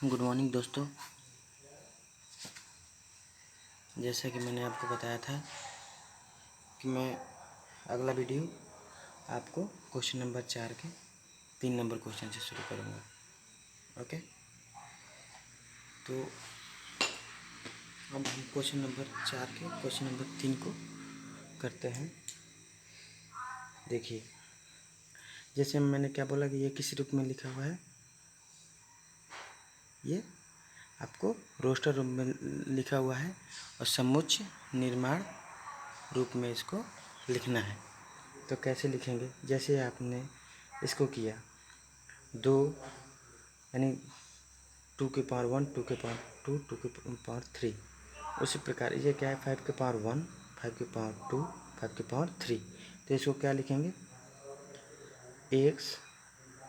Good morning दोस्तों। जैसा कि मैंने आपको बताया था कि मैं अगला वीडियो आपको क्वेश्चन नंबर 4 के 3 नंबर क्वेश्चन से शुरू करूँगा। ओके, तो अब हम क्वेश्चन नंबर 4 के क्वेश्चन नंबर 3 को करते हैं। देखिए, जैसे मैंने क्या बोला कि ये किस रूप में लिखा हुआ है, ये आपको रोस्टर रूप में लिखा हुआ है और समुच्चय निर्माण रूप में इसको लिखना है। तो कैसे लिखेंगे? जैसे आपने इसको किया 2 यानी 2 के पावर 1, 2 के पावर 2, 2 के पावर 3, उसी प्रकार ये क्या है 5 के पावर 1, 5 के पावर 2, 5 के पावर 3। तो इसको क्या लिखेंगे? x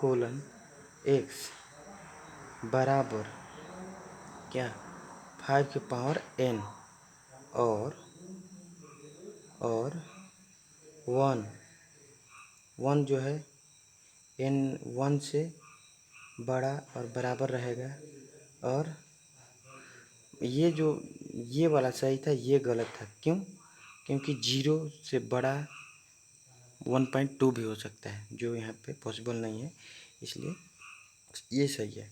कोलन x बराबर क्या 5 के पावर n और 1 जो है n 1 से बड़ा और बराबर रहेगा। और ये वाला सही था, ये गलत था। क्यों? क्योंकि 0 से बड़ा 1.2 भी हो सकता है, जो यहाँ पे पॉसिबल नहीं है, इसलिए ये सही है।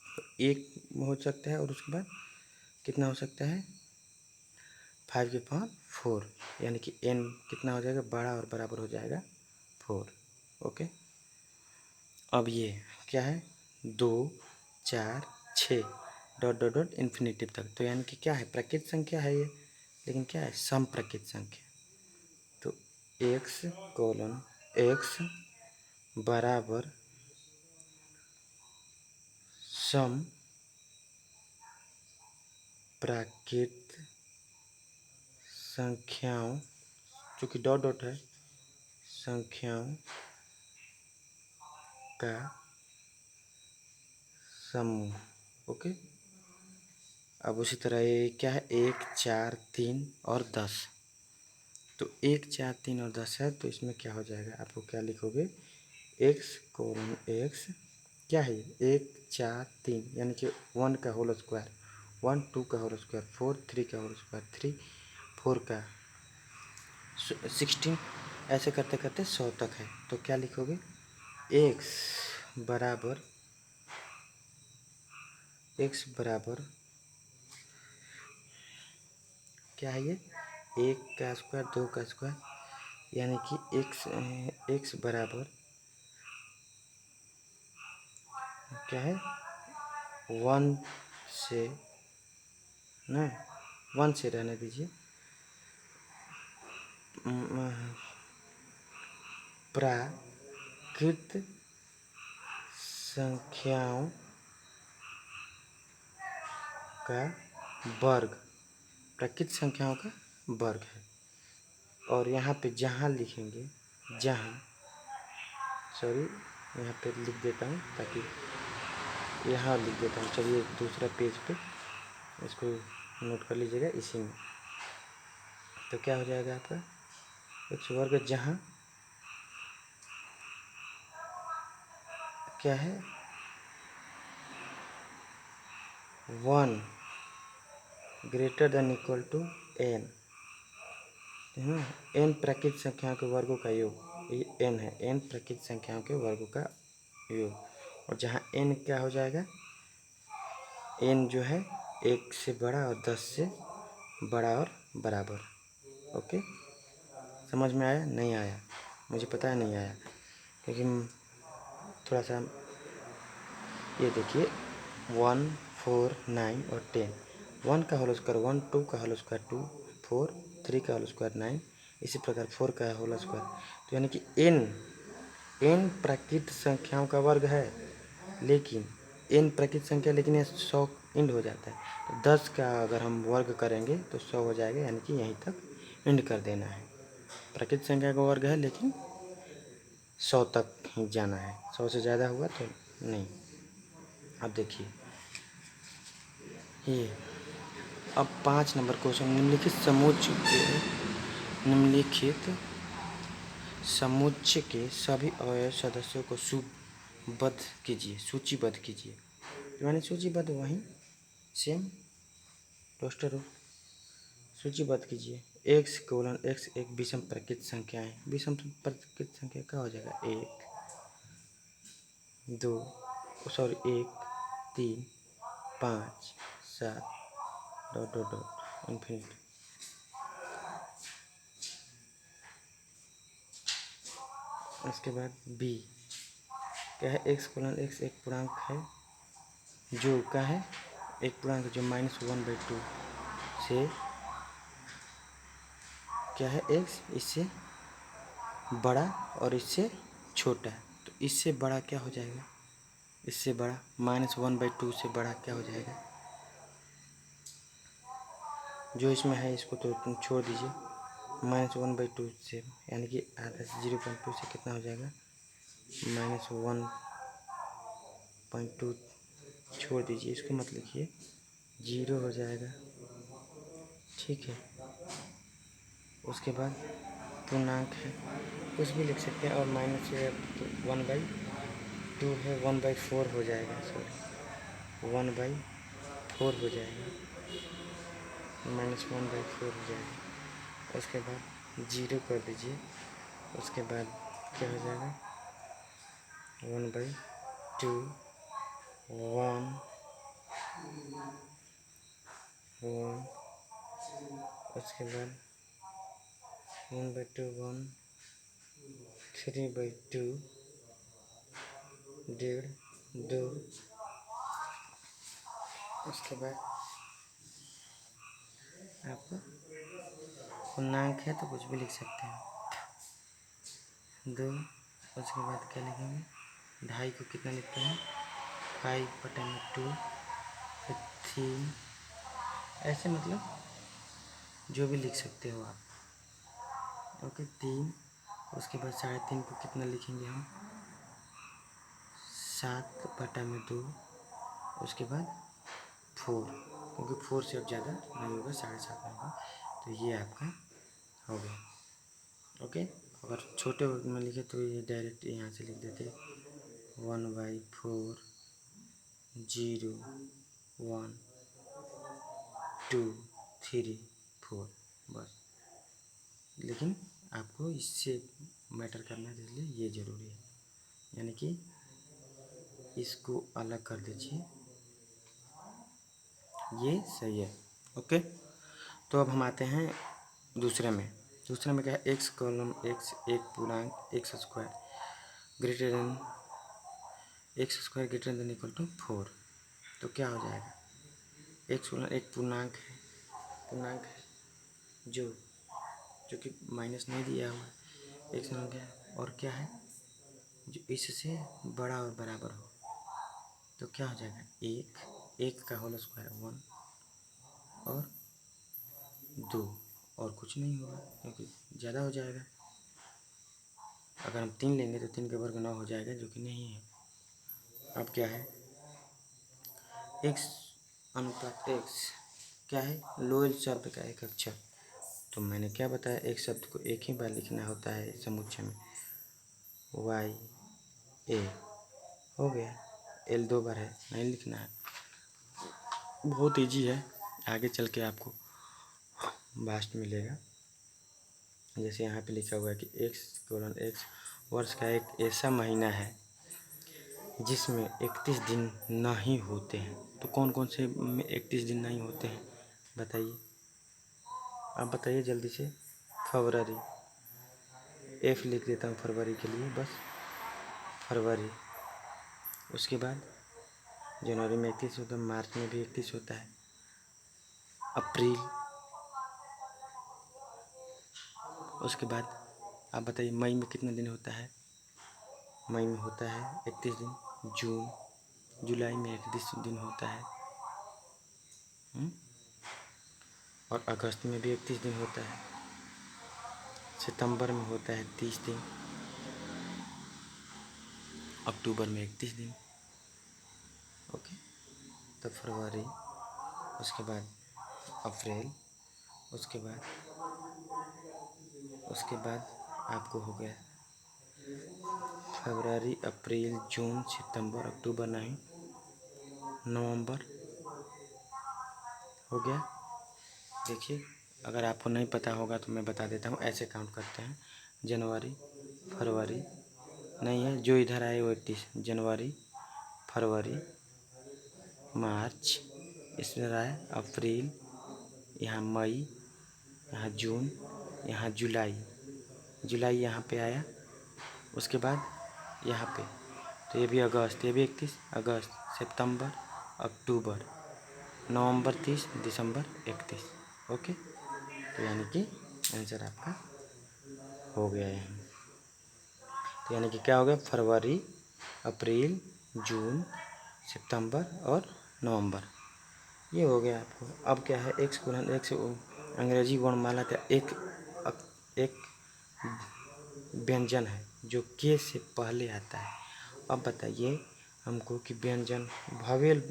तो 1 हो सकता है और उसके बाद कितना हो सकता है 5 के पावर 4, यानी कि n कितना हो जाएगा, बड़ा और बराबर हो जाएगा 4। ओके, अब ये क्या है 2, 4, 6 डॉट डॉट डॉट इन्फिनेटिव तक। तो यानी कि क्या है, प्राकृत संख्या है ये, लेकिन क्या है सम प्राकृत संख्या। तो x कोलन x बराबर सम प्राकृत संख्याओं, चूँकि डॉट डॉट है, संख्याओं का समूह। ओके, अब उसी तरह ये क्या है 1, 4, 3 और 10। तो 1, 4, 3 और 10 है, तो इसमें क्या हो जाएगा, आपको क्या लिखोगे x कोलन x क्या है 1, 4, 3 यानी कि 1 का होल स्क्वायर 1, 2 का होल स्क्वायर 4, 3 का होल स्क्वायर 3, 4 का 16, ऐसे करते करते 100 तक है। तो क्या लिखोगे x बराबर क्या है ये 1 का स्क्वायर 2 का स्क्वायर, यानी कि x बराबर क्या है 1 से ना 1 से रहने दीजिए, प्राकृत संख्याओं का वर्ग, प्राकृत संख्याओं का वर्ग है। और यहाँ पे जहाँ लिखेंगे, यहाँ पे लिख देता हूँ ताकि यहाँ लिख देता हूँ। चलिए दूसरा पेज पे इसको नोट कर लीजिएगा इसी में। तो क्या हो जाएगा आपका x वर्ग, जहाँ क्या है 1 greater than equal to n, n प्राकृत संख्याओं के वर्गों का योग, ये n है, n प्राकृत संख्याओं के वर्गों का योग। और जहाँ n क्या हो जाएगा, n जो है 1 से बड़ा और 10 से बड़ा और बराबर। ओके, समझ में आया? नहीं आया? मुझे पता है नहीं आया, क्योंकि थोड़ा सा ये देखिए 1, 4, 9 और 10, 1 का होल स्क्वायर 1, 2 का होल स्क्वायर 2, 4, 3 का होल स्क्वायर 9, इसी प्रकार 4 का होल स्क्वायर। तो यानी कि n प्राकृत संख्याओं का वर्ग है, लेकिन n प्राकृत संख्या, लेकिन ये 100 इंड हो जाता है। तो 10 का अगर हम वर्ग करेंगे तो 100 हो जाएगा, यानी कि यहीं तक इंड कर देना है। प्राकृत संख्या का वर्ग है, लेकिन 100 तक ही जाना है, 100 से ज़्यादा हुआ तो नहीं। अब देखिए ये अब 5 नंबर क्वेश्चन, निम्नलिखित समुच्चय के सभी अवयव सदस्यों को सूचीबद्ध कीजिए। मैंने सूचीबद्ध वहीं सेम रोस्टर हो सूचीबद्ध कीजिए। x:x एक विषम प्राकृत संख्या है। विषम प्राकृत संख्या क्या हो जाएगा? 1 3 5 7 डॉट डॉट डॉट इन्फिनिट। उसके बाद b क्या है? x:x एक पूर्णांक है जो क्या है? एक पूर्णांक जो -1/2 से क्या है? x इससे बड़ा और इससे छोटा है। तो इससे बड़ा क्या हो जाएगा? इससे बड़ा -1/2 से बड़ा क्या हो जाएगा? जो इसमें है इसको तो तुम छोड़ दीजिए। -1/2 से यानी कि आधा से 0.2 से कितना हो जाएगा? -1.2 छोड़ दीजिए, इसको मत लिखिए, 0 हो जाएगा। ठीक है। उसके बाद पूर्णांक है, कुछ भी लिख सकते हैं। और -1/2 है, 1/4 हो जाएगा। सॉरी 1/4 हो जाएगा, -1/4 हो जाएगा। उसके बाद 0 कर दीजिए। उसके बाद क्या हो जाएगा? 1/2 1 1। उसके बाद 1/2 1 3/2 1.5 2। उसके बाद आपको पूर्णांक है तो कुछ भी लिख सकते हैं, 2। उसके बाद क्या लिखेंगे? 2.5 को कितना लिखते हैं? 5/2 फिर 3, ऐसे मतलब जो भी लिख सकते हो आप। ओके 3। उसके बाद 3.5 को कितना लिखेंगे हम? 7/2। उसके बाद 4, क्योंकि 4 से अब ज़्यादा नहीं होगा, 7.5 में होगा। तो ये आपका हो गया। ओके, अगर छोटे वर्ग में लिखे तो ये डायरेक्ट यहाँ से लिख देते 1/4 0 1 2 3 4 बस। लेकिन आपको इससे मैटर करना है, इसलिए ये ज़रूरी है, यानी कि इसको अलग कर दीजिए, ये सही है। ओके, तो अब हम आते हैं दूसरे में। दूसरे में क्या है? x:x एक पूर्णांक x² greater than x² greater than equal to 4। तो क्या हो जाएगा? x एक पूर्णांक है जो कि माइनस नहीं दिया हुआ है, x क्या है और क्या है जो इससे बड़ा और बराबर हो। तो क्या हो जाएगा? एक का होल स्क्वायर 1 और 2 और कुछ नहीं होगा क्योंकि ज़्यादा हो जाएगा। अगर हम 3 लेंगे तो 3 का वर्ग 9 हो जाएगा, जो कि नहीं है। अब क्या है? x अनुपात x क्या है? लोएल शब्द का एक अक्षर। तो मैंने क्या बताया? एक शब्द को एक ही बार लिखना होता है समुच्चय में, y a हो गया। l 2 बार है, नहीं लिखना है। बहुत इजी है, आगे चल के आपको वास्ट मिलेगा। जैसे यहाँ पे लिखा हुआ है कि x:x वर्ष का एक ऐसा महीना है जिसमें 31 दिन नहीं होते हैं। तो कौन कौन से में 31 दिन नहीं होते हैं बताइए? आप बताइए जल्दी से। फरवरी, F लिख देता हूँ फरवरी के लिए, बस फरवरी। उसके बाद जनवरी में 31 होता है, मार्च में भी 31 होता है, अप्रैल। उसके बाद आप बताइए मई में कितना दिन होता है? मई में होता है 31 दिन। जुलाई में 31 दिन होता है। और अगस्त में भी 31 दिन होता है। सितंबर में होता है 30 दिन। अक्टूबर में 31 दिन। ओके, तो फरवरी, उसके बाद अप्रैल, उसके बाद आपको हो गया फरवरी, अप्रैल, जून, सितंबर, अक्टूबर, नवंबर। हो गया। देखिए, अगर आपको नहीं पता होगा तो मैं बता देता हूँ। ऐसे काउंट करते हैं, जनवरी, फरवरी, नहीं है जो इधर आए वो 31, जनवरी, फरवरी, मार्च, इसमें आए अप्रैल, यहाँ मई, यहाँ जून, यहाँ जुलाई, जुलाई यहाँ पे आया। उसके बाद यहाँ पे तो ये भी अगस्त, ये भी 31 अगस्त, सितंबर, अक्टूबर, नवंबर 30, दिसंबर 31। ओके, तो यानी कि आंसर आपका हो गया है। तो यानी कि क्या हो गया, फरवरी, अप्रैल, जून, सितंबर और नवंबर, ये हो गया आपको। अब क्या है, एक गुणन एक से अंग्रेजी वर्णमाला का एक व्यंजन है जो के से पहले आता है। अब बताइए हमको कि व्यंजन भवेल,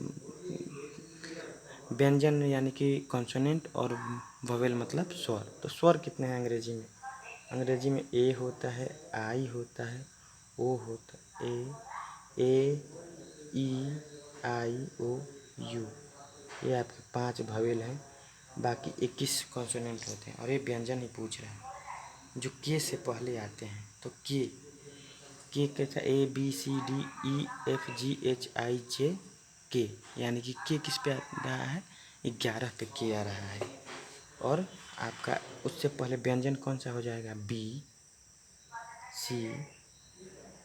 व्यंजन यानी कि कॉन्सोनेंट और ववेल मतलब स्वर। तो स्वर कितने हैं अंग्रेजी में? अंग्रेजी में ए होता है, आई होता है, ओ होता है, ए, ई, आई, ओ, यू, ये आपके 5 ववेल हैं। बाकी 21 कॉन्सोनेंट होते हैं। और ये व्यंजन ही पूछ रहा है जो के से पहले आते हैं। तो के कैसा, A B C D E F G H I J K, यानी कि के किस पे आ रहा है, 11 पे के आ रहा है। और आपका उससे पहले व्यंजन कौन सा हो जाएगा, बी, सी,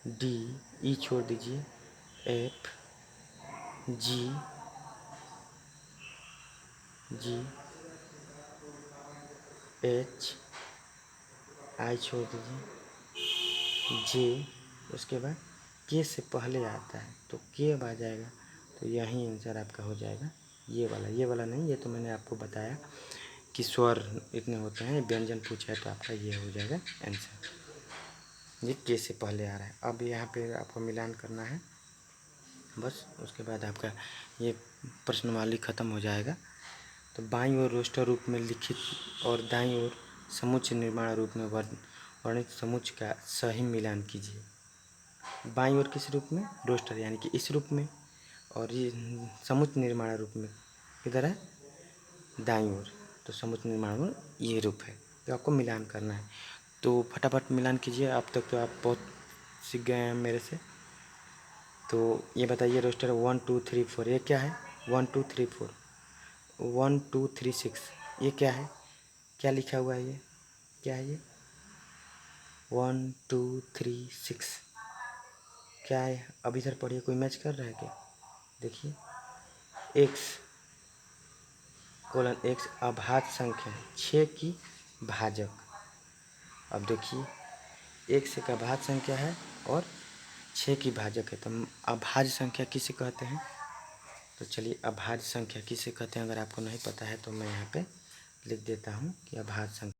डी, ई छोड़ दीजिए, एफ, जी, जी, एच, आई छोड़ दीजिए, जे, उसके बाद के से पहले आता है तो के अब आ जाएगा। तो यही आंसर आपका हो जाएगा, ये वाला नहीं, ये तो मैंने आपको बताया कि स्वर इतने होते हैं। व्यंजन पूछा है तो आपका ये हो जाएगा आंसर, ये के से पहले आ रहा है। अब यहाँ पे आपको मिलान करना है बस, उसके बाद आपका ये प्रश्नवाली ख़त्म हो जाएगा। तो बाईं ओर रोस्टर रूप में लिखित और दाईं ओर समुच्चय निर्माण रूप में वर्णित समुच्चय का सही मिलान कीजिए। बाईं ओर किस रूप में, रोस्टर यानी कि इस रूप में, और ये समुच्चय निर्माण रूप में किधर है, दाईं ओर। तो समुच्चय निर्माण में ये रूप है, तो आपको मिलान करना है। तो फटाफट मिलान कीजिए। अब तक तो आप बहुत सीख गए हैं मेरे से। तो ये बताइए, रोस्टर 1 2 3 4 ये क्या है, 1 2 3 4, 1 2 3 6 ये क्या है, क्या लिखा हुआ है, ये क्या है, ये 1 2 3 6 क्या है। अब इधर पढ़िए, कोई मैच कर रहा है क्या, देखिए, एक्स कोलन एक्स अभाज्य संख्या है, 6 की भाजक। अब देखिए, एक्स एक अभाज्य संख्या है और 6 की भाजक है, तो अभाज्य संख्या किसे कहते हैं। तो चलिए, अभाज्य संख्या किसे कहते हैं, अगर आपको नहीं पता है तो मैं यहाँ पे लिख देता हूँ कि अभाज्य संख्या